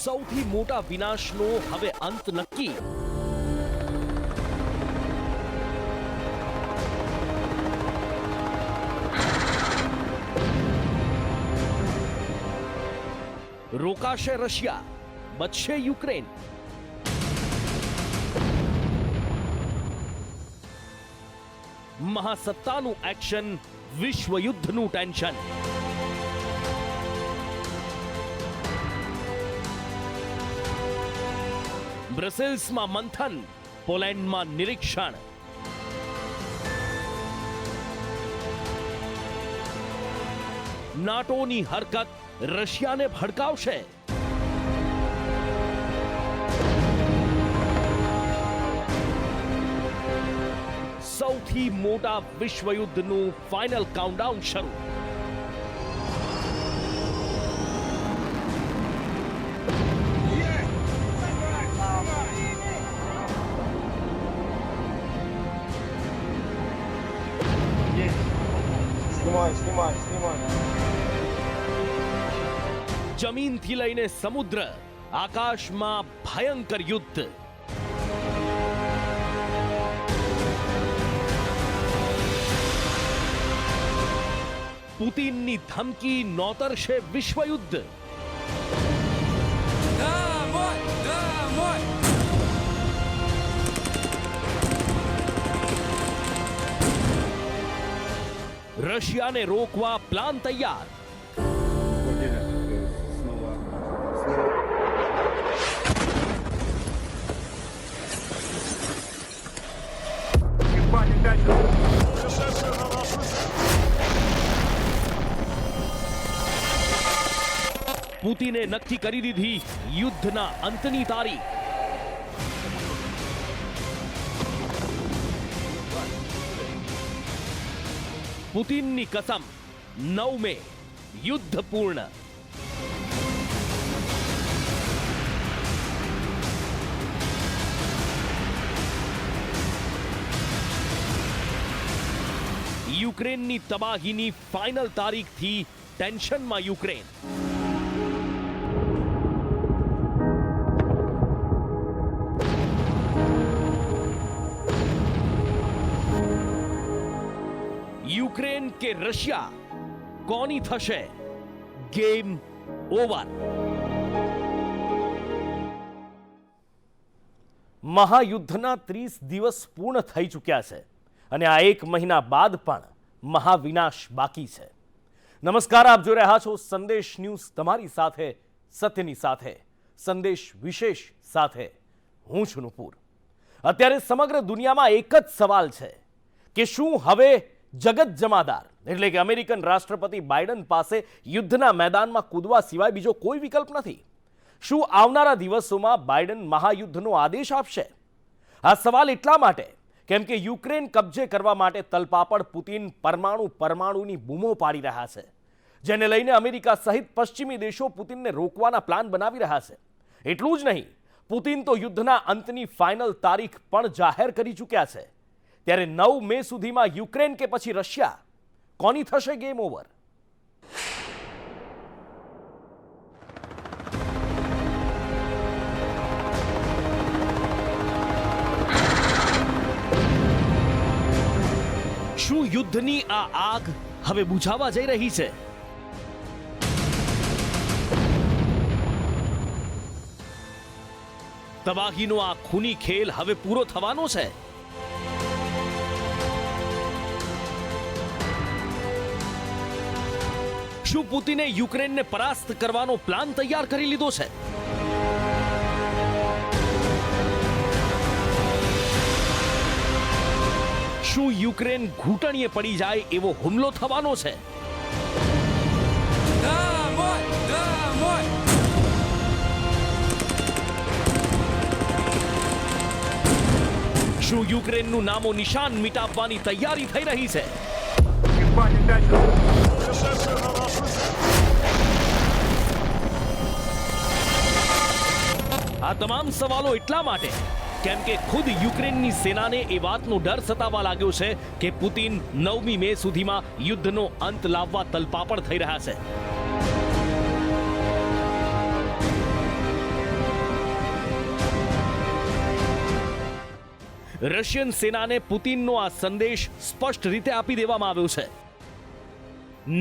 સૌથી મોટા વિનાશનો હવે અંત નક્કી. રોકાશે રશિયા, બચશે યુક્રેન. મહાસત્તાનું એક્શન, વિશ્વયુદ્ધનું ટેન્શન. બ્રસેલ્સમાં મંથન, પોલેન્ડમાં નિરીક્ષણ. નાટોની હરકત રશિયાને ભડકાવશે. સૌથી મોટા વિશ્વયુદ્ધનું ફાઇનલ કાઉન્ટડાઉન શરૂ. જમીનથી લઈને સમુદ્ર, આકાશમાં ભયંકર યુદ્ધ. પુતિનની ધમકી નોતરશે વિશ્વયુદ્ધ. રશિયાને રોકવા પ્લાન તૈયાર. પુતિને નક્કી કરી દીધી યુદ્ધના અંતની તારીખ. પુતિનની કસમ, 9 મે યુદ્ધ પૂર્ણ. યુક્રેનની તબાહીની ફાઇનલ તારીખથી ટેન્શનમાં યુક્રેન. યુક્રેન કે રશિયા, કોની થશે ગેમ ઓવર? મહાયુદ્ધના 30 દિવસ પૂર્ણ થઈ ચૂક્યા છે અને આ 1 મહિના બાદ પણ મહાવિનાશ બાકી છે. નમસ્કાર, આપ જોઈ રહ્યા છો સંદેશ ન્યૂઝ, તમારી સાથે સત્યની સાથે, સંદેશ વિશેષ સાથે હું છું નુપુર. અત્યારે સમગ્ર દુનિયામાં એક જ સવાલ છે કે શું હવે જગત જમાદાર એટલે કે અમેરિકન રાષ્ટ્રપતિ બાઇડન પાસે યુદ્ધના મેદાનમાં કૂદવા સિવાય બીજો કોઈ વિકલ્પ નથી? શું આવનારા દિવસોમાં બાઇડન મહાયુદ્ધનો આદેશ આપશે? આ સવાલ એટલા માટે કેમ કે યુક્રેન કબજે કરવા માટે તલપાપડ પુતિન પરમાણુની બૂમો પાડી રહ્યા છે, જેને લઈને અમેરિકા સહિત પશ્ચિમી દેશો પુતિનને રોકવાના પ્લાન બનાવી રહ્યા છે. એટલું જ નહીં, પુતિન તો યુદ્ધના અંતની ફાઇનલ તારીખ પણ જાહેર કરી ચૂક્યા છે. ત્યારે 9 મે સુધીમાં યુક્રેન કે પછી રશિયા, કોની થશે ગેમ ઓવર? શું યુદ્ધની આ આગ હવે બુઝાવા જઈ રહી છે? તબાહીનો આ ખૂની ખેલ હવે પૂરો થવાનો છે? શું પુતિને યુક્રેનને પરાસ્ત કરવાનો પ્લાન તૈયાર કરી લીધો છે? શું યુક્રેન ઘૂંટણીએ પડી જાય એવો હુમલો થવાનો છે? શું યુક્રેનનું નામો નિશાન મિટાવવાની તૈયારી થઈ રહી છે? આ તમામ સવાલો એટલા માટે કેમ કે ખુદ યુક્રેનની સેનાને એ વાતનો ડર સતાવવા લાગ્યો છે કે પુતિન 9મી મે સુધીમાં યુદ્ધનો અંત લાવવા તલપાપડ થઈ રહ્યા છે. રશિયન સેનાને પુતિનનો આ સંદેશ સ્પષ્ટ રીતે આપી દેવામાં આવ્યો છે.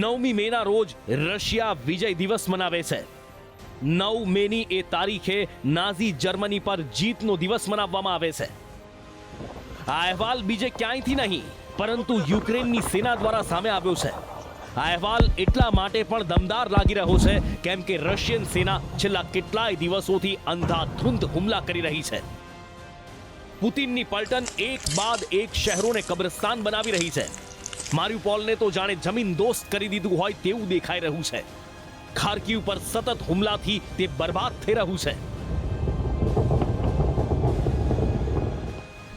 9મી મેના રોજ રશિયા વિજય દિવસ મનાવે છે. 9 મેની એ તારીખે નાઝી જર્મની પર જીતનો દિવસ મનાવવામાં આવે છે. આ અહેવાલ બીજે ક્યાંયથી નહીં પરંતુ યુક્રેનની સેના દ્વારા સામે આવ્યો છે. આ અહેવાલ એટલા માટે પણ દમદાર લાગી રહ્યો છે કેમ કે રશિયન સેના છેલ્લા કેટલાય દિવસોથી અંધાધૂંધ હુમલા કરી રહી છે. પુતિનની પલટન એક બાદ એક શહેરોને કબ્રસ્તાન બનાવી રહી છે. મારિયુપોલને તો જાણે જમીન દોસ્ત કરી દીધું હોય તેવું દેખાઈ રહ્યું છે. ખાર્કિવ પર સતત હુમલાથી તે બરબાદ થઈ રહ્યું છે.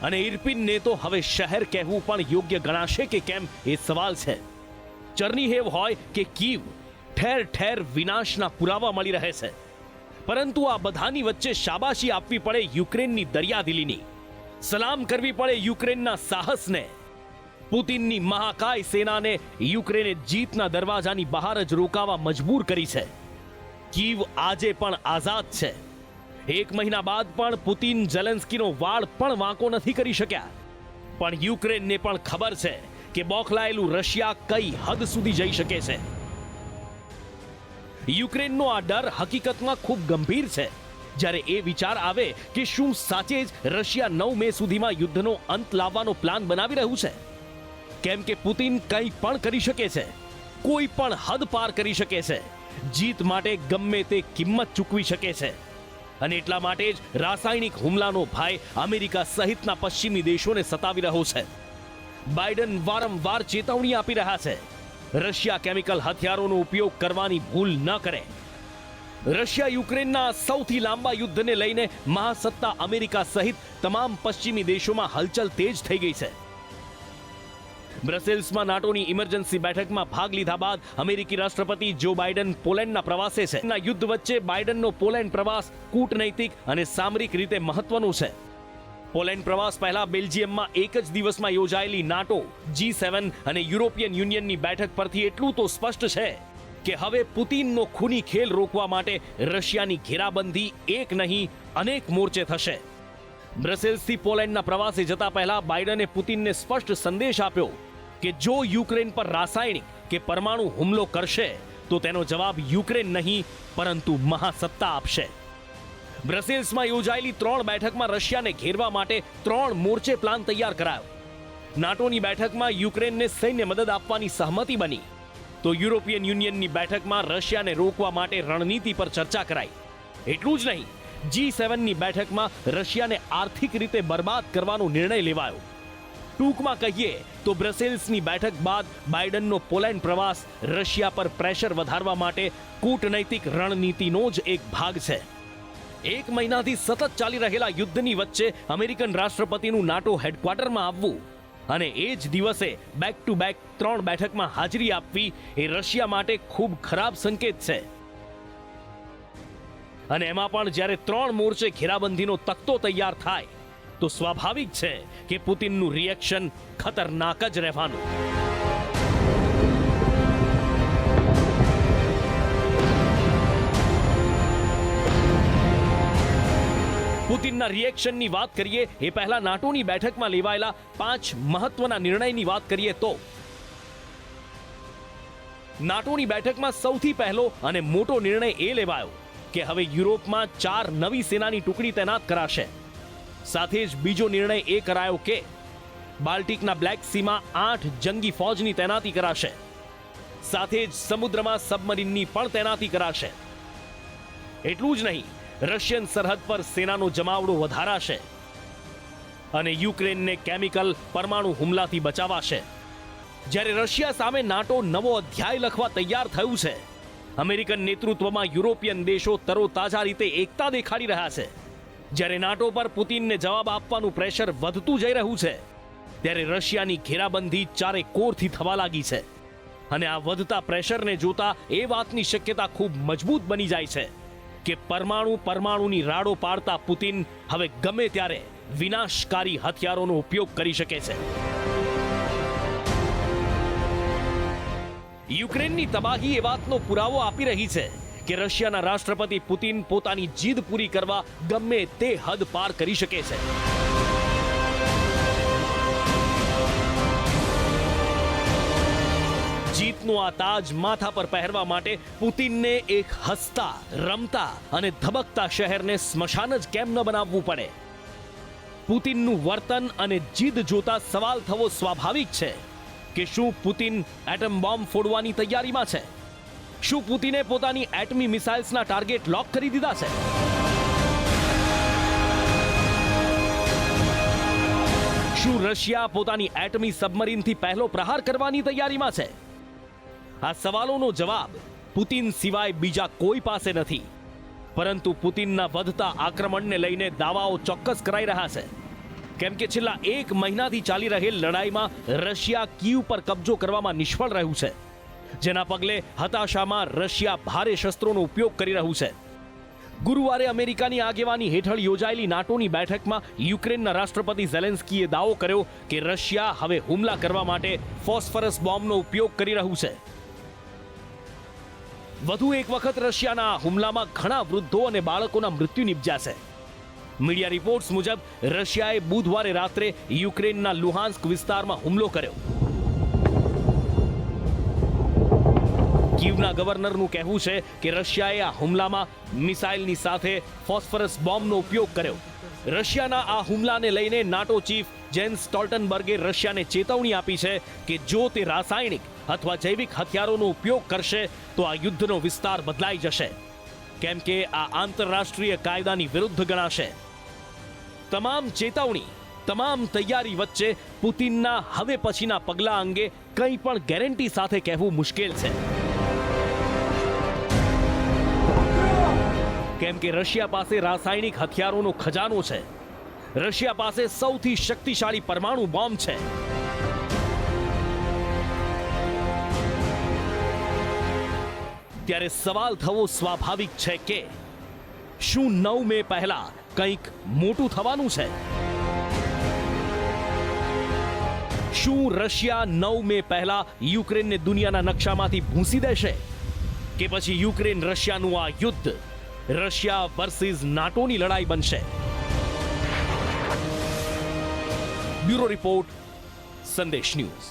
અને ઇરપિનને તો હવે શહેર કહેવું પણ યોગ્ય ગણાશે કે કેમ એ સવાલ છે. ચર્નીહેવ હોય કે કીવ, ઠેર ઠેર વિનાશના પુરાવા મળી રહે છે. પરંતુ આ બધાની વચ્ચે શાબાશી આપવી પડે યુક્રેનની દરિયાદિલીની, સલામ કરવી પડે યુક્રેનના સાહસને. પુતિનની મહાકાય સેનાને યુક્રેને જીતના દરવાજાની બહાર જ રોકાવા મજબૂર કરી છે. કીવ આજે પણ આઝાદ છે. 1 મહિના બાદ પણ પુતિન ઝેલેન્સ્કીનો વાળ પણ વાંકો નથી કરી શક્યા. પણ યુક્રેનને પણ ખબર છે કે બોખલાયેલું રશિયા કઈ હદ સુધી જઈ શકે છે. યુક્રેનનો આ ડર હકીકતમાં ખૂબ ગંભીર છે. જ્યારે એ વિચાર આવે કે શું સાચે જ રશિયા 9 મે સુધીમાં યુદ્ધનો અંત લાવવાનો પ્લાન બનાવી રહ્યું છે. કેમ કે પુતિન કંઈ પણ કરી શકે છે, કોઈ પણ હદ પાર કરી શકે છે, જીત માટે ગમે તે કિંમત ચૂકવી શકે છે. અને એટલા માટે જ રાસાયણિક હુમલાનો ભય અમેરિકા સહિતના પશ્ચિમી દેશોને સતાવી રહ્યો છે. બાઇડન વારંવાર ચેતવણી આપી રહ્યા છે રશિયા કેમિકલ હથિયારોનો ઉપયોગ કરવાની ભૂલ ન કરે. રશિયા યુક્રેનના સૌથી લાંબા યુદ્ધને લઈને મહાસત્તા અમેરિકા સહિત તમામ પશ્ચિમી દેશોમાં હલચલ તેજ થઈ ગઈ છે. બ્રસેલ્સમાં નાટોની ઇમરજન્સી બેઠકમાં ભાગ લીધા બાદ અમેરિકી રાષ્ટ્રપતિ જો બાઇડન પોલેન્ડના પ્રવાસે છે. યુદ્ધ વચ્ચે બાઇડનનો પોલેન્ડ પ્રવાસ કૂટનૈતિક અને સામરિક રીતે મહત્વનો છે. પોલેન્ડ પ્રવાસ પહેલા બેલ્જિયમમાં એક જ દિવસમાં યોજાયેલી નાટો, G7 અને યુરોપિયન યુનિયનની બેઠક પરથી એટલું તો સ્પષ્ટ છે કે હવે પુતિનનો ખૂની ખેલ રોકવા માટે રશિયાની ઘેરાબંધી એક નહીં અનેક મોરચે થશે. બ્રસેલ્સથી પોલેન્ડના પ્રવાસે જતા પહેલા બાઇડને પુતિનને સ્પષ્ટ સંદેશ આપ્યો કે જો યુક્રેન પર રાસાયણિક કે પરમાણુ હુમલો કરશે તો તેનો જવાબ યુક્રેન નહીં પરંતુ મહાસત્તા આપશે. બ્રસેલ્સમાં યોજાયેલી 3 બેઠકમાં રશિયાને ઘેરવા માટે 3 મોરચે પ્લાન તૈયાર કરાયો. નાટોની બેઠકમાં યુક્રેનને સૈન્ય મદદ આપવાની સહમતિ બની તો યુરોપિયન યુનિયનની બેઠકમાં રશિયાને રોકવા માટે રણનીતિ પર ચર્ચા કરાઈ. એટલું જ નહીં, G7ની બેઠકમાં રશિયાને આર્થિક રીતે બરબાદ કરવાનો નિર્ણય લેવાયો. ટૂંકમાં કહીએ તો બ્રસેલ્સની બેઠક બાદ બાઇડનનો પોલેન્ડ પ્રવાસ રશિયા પર પ્રેશર વધારવા માટે કૂટનૈતિક રણનીતિનો જ એક ભાગ છે. 1 મહિનાથી સતત ચાલી રહેલા યુદ્ધની વચ્ચે અમેરિકન રાષ્ટ્રપતિનું નાટો હેડક્વાર્ટરમાં આવવું અને એ જ દિવસે બેક ટુ બેક 3 બેઠકમાં હાજરી આપવી એ રશિયા માટે ખૂબ ખરાબ સંકેત છે. અને એમાં પણ જ્યારે 3 મોરચે ઘેરાબંધીનો તખ્તો તૈયાર થાય તો સ્વાભાવિક છે કે પુતિનનું રિએક્શન ખતરનાક જ રહેવાનું. પુતિનના રિએક્શનની વાત કરીએ એ પહેલા નાટોની બેઠકમાં લેવાયેલા 5 મહત્વના નિર્ણયની વાત કરીએ તો નાટોની બેઠકમાં સૌથી પહેલો અને મોટો નિર્ણય એ લેવાયો કે હવે યુરોપમાં 4 નવી સેનાની ટુકડી તૈનાત કરાશે. સાથે જ બીજો નિર્ણય એ કરાયો કે બાલ્ટિકના બ્લેક સીમાં 8 જંગી ફૌજની તૈનાતી કરાશે. સાથે જ સમુદ્રમાં સબમરીનની પણ તૈનાતી કરાશે. એટલું જ નહીં, રશિયન સરહદ પર સેનાનો જમાવડો વધારાશે અને યુક્રેનને કેમિકલ પરમાણુ હુમલાથી બચાવાશે. જ્યારે રશિયા સામે નાટો નવો અધ્યાય લખવા તૈયાર થયું છે, અમેરિકન નેતૃત્વમાં યુરોપિયન દેશો તરોતાજા રીતે એકતા દેખાડી રહ્યા છે. જ્યારે નાટો પર પુતિનને જવાબ આપવાનું પ્રેશર વધતું જઈ રહ્યું છે, ત્યારે રશિયાની ઘેરાબંધી ચારે કોરથી થવા લાગી છે. અને આ વધતા પ્રેશરને જોતા એ વાતની શક્યતા ખૂબ મજબૂત બની જાય છે કે પરમાણુની રાડો પાડતા પુતિન હવે ગમે ત્યારે વિનાશકારી હથિયારોનો ઉપયોગ કરી શકે છે. યુક્રેનની તબાહી એ વાતનો પુરાવો આપી રહી છે કે રશિયાના રાષ્ટ્રપતિ પુતિન પોતાની જીદ પૂરી કરવા ગમે તે હદ પાર કરી શકે છે. ભારતનો આ તાજ માથા પર પહેરવા માટે પુતિનને એક હસતા, રમતા અને ધબકતા શહેરને સ્મશાન જ કેમ ન બનાવવું પડે? પુતિનનું વર્તન અને જીદ જોતા સવાલ થવો સ્વાભાવિક છે કે શું પુતિન એટમ બોમ્બ ફોડવાની તૈયારીમાં છે? શું પુતિને પોતાની એટમી મિસાઇલ્સના ટાર્ગેટ લોક કરી દીધા છે? શું રશિયા પોતાની એટમી સબમરીનથી પહેલો પ્રહાર કરવાની તૈયારીમાં છે? આ સવાલોનો જવાબ પુતિન સિવાય બીજા કોઈ પાસે નથી. પરંતુ પુતિનના વધતા આક્રમણને લઈને દાવાઓ ચોક્કસ કરાઈ રહ્યા છે. કેમ કે છેલ્લા 1 મહિનાથી ચાલી રહેલ લડાઈમાં રશિયા કીવ પર કબજો કરવામાં નિષ્ફળ રહ્યું છે, જેના પગલે હતાશામાં રશિયા ભારે શસ્ત્રોનો ઉપયોગ કરી રહ્યું છે. ગુરુવારે અમેરિકાની આગેવાની હેઠળ યોજાયેલી નાટોની બેઠકમાં યુક્રેનના રાષ્ટ્રપતિ ઝેલેન્સ્કીએ દાવો કર્યો કે રશિયા હવે હુમલા કરવા માટે ફોસ્ફરસ બોમ્બનો ઉપયોગ કરી રહ્યું છે. વધુ એક વખત રશિયાના આ હુમલામાં ઘણા વૃદ્ધો અને બાળકોના મૃત્યુ નિપજ્યા છે. મીડિયા રિપોર્ટ્સ મુજબ રશિયાએ બુધવારે રાત્રે યુક્રેનના લુહાન્સ્ક વિસ્તારમાં હુમલો કર્યો. કીવના ગવર્નરનું કહેવું છે કે રશિયાએ આ હુમલામાં મિસાઇલની સાથે ફોસ્ફરસ બોમ્બનો ઉપયોગ કર્યો. રશિયાના આ હુમલાને લઈને નાટો ચીફ જેન્સ સ્ટોલ્ટનબર્ગે રશિયાને ચેતવણી આપી છે કે જો તે રાસાયણિક અથવા જૈવિક હથિયારોનો ઉપયોગ કરશે તો આ યુદ્ધનો વિસ્તાર બદલાઈ જશે, કેમ કે આ આંતરરાષ્ટ્રીય કાયદાની વિરુદ્ધ ગણાશે. તમામ ચેતવણી, તમામ તૈયારી વચ્ચે પુતિનના હવે પછીના પગલા અંગે કંઈ પણ ગેરંટી સાથે કહેવું મુશ્કેલ છે. કેમ કે રશિયા પાસે રાસાયણિક હથિયારોનો ખજાનો છે. રશિયા પાસે સૌથી શક્તિશાળી પરમાણુ બોમ્બ છે. ત્યારે સવાલ થવો સ્વાભાવિક છે કે શું 9 મે પહેલા કંઈક મોટું થવાનું છે? શું રશિયા 9 મે પહેલા યુક્રેનને દુનિયાના નકશામાંથી ભૂંસી દેશે? કે પછી યુક્રેન રશિયાનું આ યુદ્ધ રશિયા વર્સિસ નાટોની લડાઈ બનશે? બ્યુરો રિપોર્ટ, સંદેશ ન્યૂઝ.